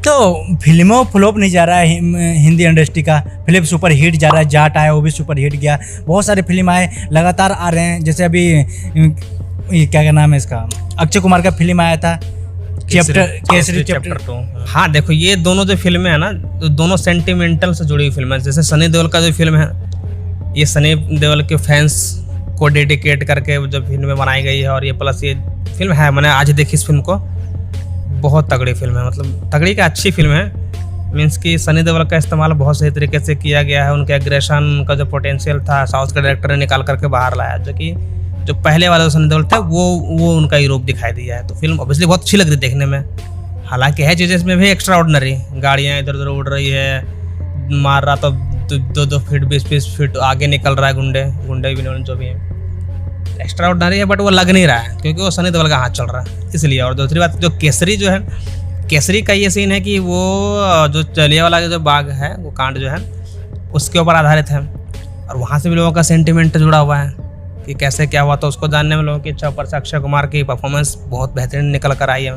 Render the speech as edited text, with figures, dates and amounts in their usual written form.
तो फिल्मों फ्लॉप नहीं जा रहा है हिंदी इंडस्ट्री का। फिल्म सुपर हिट जा रहा है, जाट आया वो भी सुपर हिट गया, बहुत सारे फिल्म आए लगातार आ रहे हैं। जैसे अभी ये क्या नाम है इसका, अक्षय कुमार का फिल्म आया था केसरी चैप्टर 2। हाँ देखो, ये दोनों जो फिल्में हैं ना, तो दोनों सेंटिमेंटल से जुड़ी हुई फिल्म है। जैसे सनी देओल का जो फिल्म है, ये सनी देओल के फैंस को डेडिकेट करके जो फिल्म बनाई गई है, और ये प्लस ये फिल्म है, मैंने आज देखी इस फिल्म को, बहुत तगड़ी फिल्म है। मतलब तगड़ी का अच्छी फिल्म है, मीन्स कि सनी देओल का इस्तेमाल बहुत सही तरीके से किया गया है। उनके एग्रेशन का जो पोटेंशियल था साउथ के डायरेक्टर ने निकाल करके बाहर लाया, जो कि जो पहले वाला सनी देओल था वो उनका ही रूप दिखाई दिया है। तो फिल्म ऑब्वियसली बहुत अच्छी लग रही देखने में। हालांकि है चीज़ें इसमें भी एक्स्ट्रा ऑर्डिनरी, गाड़ियाँ इधर उधर उड़ रही है, मार रहा तो 2 फीट 20 फीट आगे निकल रहा है गुंडे भी जो भी है, एक्स्ट्रा ऑर्डिनरी है, बट वो लग नहीं रहा है क्योंकि वो सनी देओल का हाथ चल रहा है इसलिए। और दूसरी बात, जो केसरी जो है, केसरी का ये सीन है कि वो जो जलियांवाला जो बाग है, वो कांड जो है उसके ऊपर आधारित है, और वहाँ से भी लोगों का सेंटिमेंट जुड़ा हुआ है कि कैसे क्या हुआ। तो उसको जानने में लोगों की इच्छा, ऊपर से अक्षय कुमार की परफॉर्मेंस बहुत बेहतरीन निकल कर आई है।